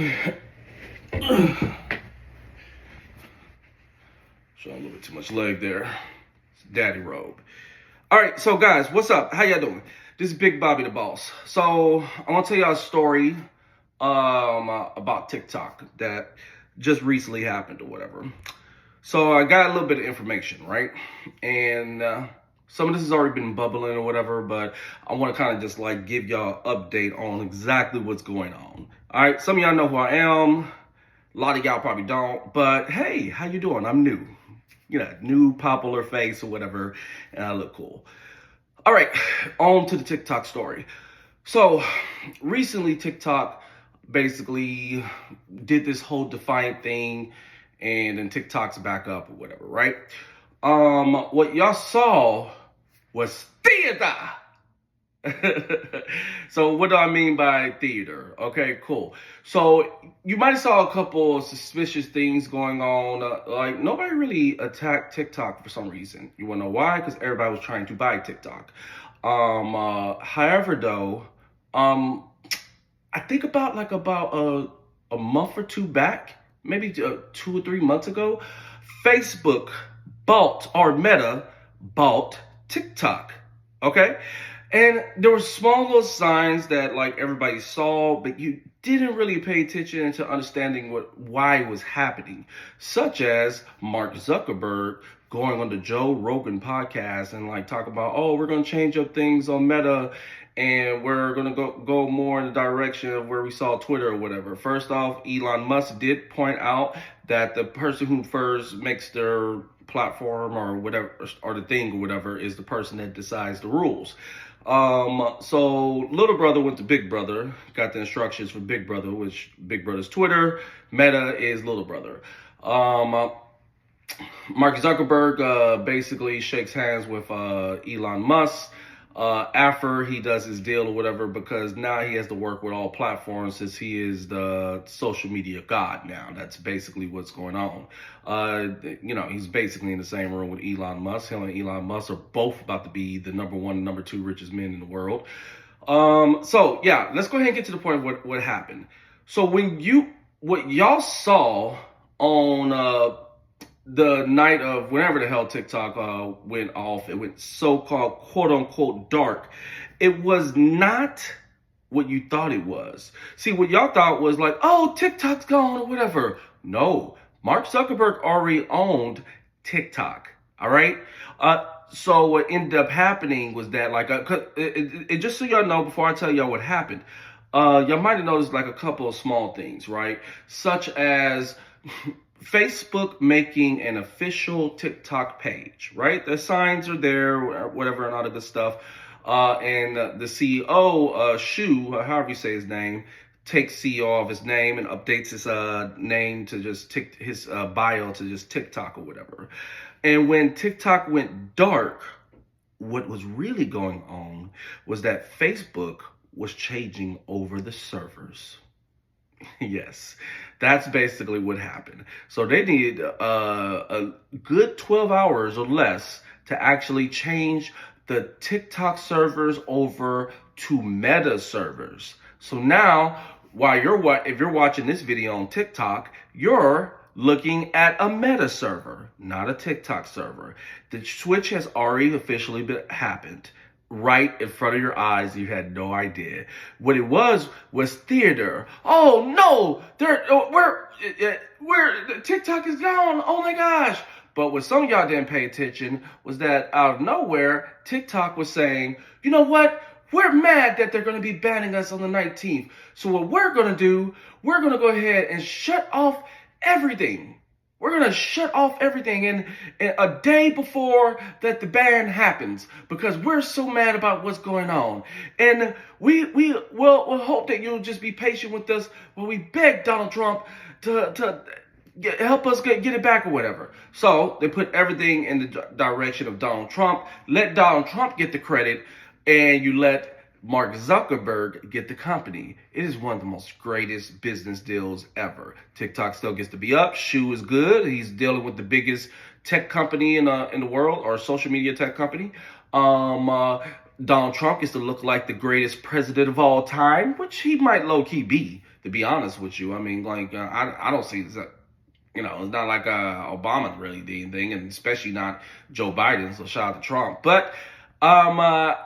Showing a little bit too much leg there. It's daddy robe. All right, so guys, what's up? How y'all doing? This is Big Bobby the Boss. So I want to tell y'all a story about TikTok that just recently happened or whatever. So I got a little bit of information, right? And some of this has already been bubbling or whatever, but I want to kind of just like give y'all an update on exactly what's going on. All right, some of y'all know who I am. A lot of y'all probably don't, but hey, how you doing? I'm new. You know, new popular face or whatever, and I look cool. All right, on to the TikTok story. So recently TikTok basically did this whole defiant thing, and then TikTok's back up or whatever, right? What y'all saw was theater. So what do I mean by theater? Okay, cool. So you might have saw a couple of suspicious things going on. Like nobody really attacked TikTok for some reason. You wanna know why? Because everybody was trying to buy TikTok. However though, I think about a month or two back, maybe 2 or 3 months ago, Facebook Meta bought TikTok. Okay? And there were small little signs that like everybody saw, but you didn't really pay attention to understanding why it was happening, such as Mark Zuckerberg going on the Joe Rogan podcast and like talk about, oh, we're gonna change up things on Meta and we're gonna go more in the direction of where we saw Twitter or whatever. First off, Elon Musk did point out that the person who first makes their platform or whatever, or the thing or whatever, is the person that decides the rules. So little brother went to big brother, got the instructions for big brother, which big brother's Twitter, Meta is little brother. Mark Zuckerberg basically shakes hands with Elon Musk after he does his deal or whatever, because now he has to work with all platforms since he is the social media god now. That's basically what's going on. You know, he's basically in the same room with Elon Musk. Him and Elon Musk are both about to be the number one and number two richest men in the world. So yeah, let's go ahead and get to the point of what happened. So what y'all saw on the night of whenever the hell TikTok went off, it went so-called quote-unquote dark. It was not what you thought it was. See, what y'all thought was like, oh, TikTok's gone or whatever. No, Mark Zuckerberg already owned TikTok, all right? So what ended up happening was that, like, just so y'all know, before I tell y'all what happened, y'all might have noticed like a couple of small things, right? Such as Facebook making an official TikTok page, right? The signs are there, whatever, and all the good stuff. And the CEO, Shu, however you say his name, takes CEO of his name and updates his name to just his bio to just TikTok or whatever. And when TikTok went dark, what was really going on was that Facebook was changing over the servers. Yes, that's basically what happened. So they needed a good 12 hours or less to actually change the TikTok servers over to Meta servers. So now, if you're watching this video on TikTok, you're looking at a Meta server, not a TikTok server. The switch has already officially happened. Right in front of your eyes, you had no idea. What it was theater. Oh no, TikTok is gone. Oh my gosh. But what some of y'all didn't pay attention was that out of nowhere, TikTok was saying, you know what? We're mad that they're going to be banning us on the 19th. So what we're going to do, we're going to go ahead and shut off everything. We're going to shut off everything in a day before that the ban happens, because we're so mad about what's going on. And we'll hope that you'll just be patient with us while we beg Donald Trump to help us get it back or whatever. So they put everything in the direction of Donald Trump. Let Donald Trump get the credit, and you let Mark Zuckerberg get the company. It is one of the most greatest business deals ever. TikTok still gets to be up. Shu is good. He's dealing with the biggest tech company in the world, or social media tech company. Donald Trump gets to look like the greatest president of all time, which he might low-key be, to be honest with you. I mean, like, I don't see this. You know, it's not like Obama really did anything, and especially not Joe Biden, so shout out to Trump. But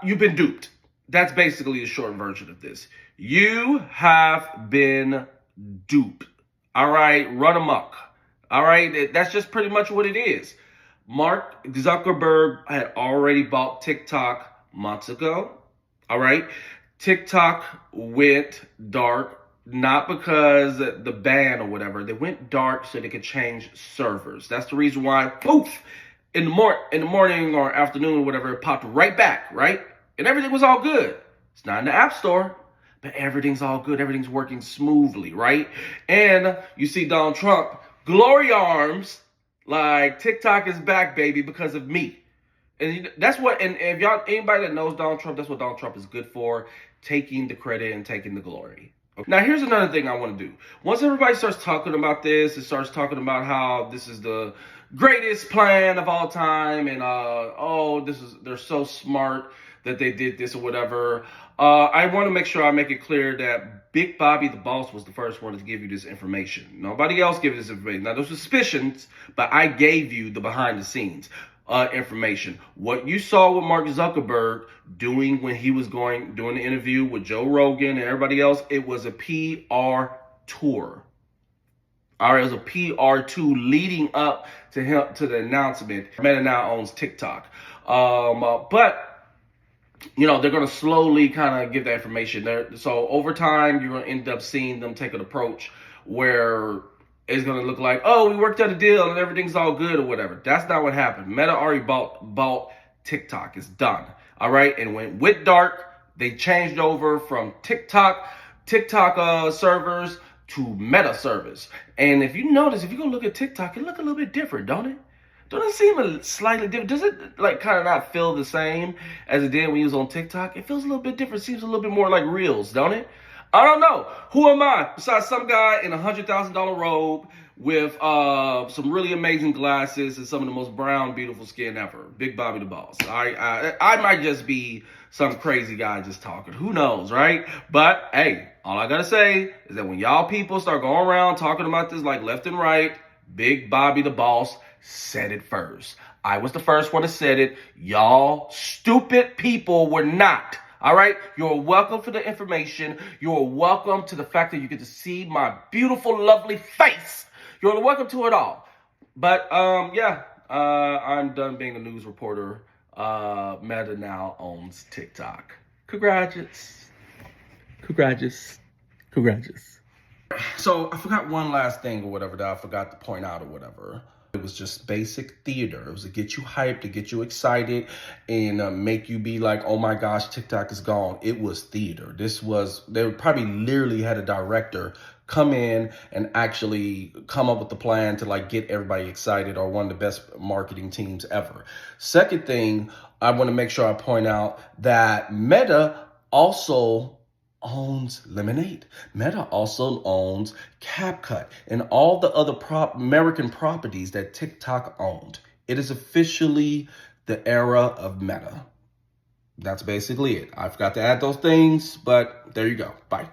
you've been duped. That's basically the short version of this. You have been duped. All right? Run amok. All right? That's just pretty much what it is. Mark Zuckerberg had already bought TikTok months ago. All right? TikTok went dark. Not because the ban or whatever. They went dark so they could change servers. That's the reason why, poof, in the morning or afternoon or whatever, it popped right back, right? And everything was all good. It's not in the App Store, but everything's all good. Everything's working smoothly, right? And you see Donald Trump, glory arms, like TikTok is back, baby, because of me. And that's what, and if anybody that knows Donald Trump, that's what Donald Trump is good for, taking the credit and taking the glory. Now, here's another thing I want to do. Once everybody starts talking about this, it starts talking about how this is the greatest plan of all time, and they're so smart that they did this or whatever. I want to make sure I make it clear that Big Bobby the Boss was the first one to give you this information. Nobody else gave you this information. Now, there's suspicions, but I gave you the behind the scenes information. What you saw with Mark Zuckerberg doing when he was doing the interview with Joe Rogan and everybody else, it was a PR tour. All right, it was a PR tour leading up to the announcement. Meta now owns TikTok, but you know they're going to slowly kind of give that information there. So over time, you're going to end up seeing them take an approach where it's going to look like, oh, we worked out a deal and everything's all good or whatever. That's not what happened. Meta already bought TikTok. It's done. All right. And when it went dark, they changed over from TikTok servers to Meta servers. And if you notice, if you go look at TikTok, it look a little bit different, don't it? Don't it seem slightly different? Does it like kind of not feel the same as it did when you was on TikTok? It feels a little bit different. Seems a little bit more like Reels, don't it? I don't know. Who am I? Besides some guy in a $100,000 robe with some really amazing glasses and some of the most brown, beautiful skin ever. Big Bobby the Boss. I might just be some crazy guy just talking. Who knows, right? But, hey, all I got to say is that when y'all people start going around talking about this like left and right, Big Bobby the Boss said it first. I was the first one to said it. Y'all stupid people were not. All right, you're welcome for the information. You're welcome to the fact that you get to see my beautiful, lovely face. You're welcome to it all. But I'm done being a news reporter. Meta now owns TikTok. Congrats. So I forgot one last thing or whatever that I forgot to point out or whatever. It was just basic theater. It was to get you hyped, to get you excited, and make you be like, oh my gosh, TikTok is gone. It was theater. They probably literally had a director come in and actually come up with the plan to like get everybody excited, or one of the best marketing teams ever. Second thing, I want to make sure I point out that Meta also owns LEMON8. Meta also owns Capcut and all the other American properties that TikTok owned. It is officially the era of Meta. That's basically it. I forgot to add those things, but there you go. Bye.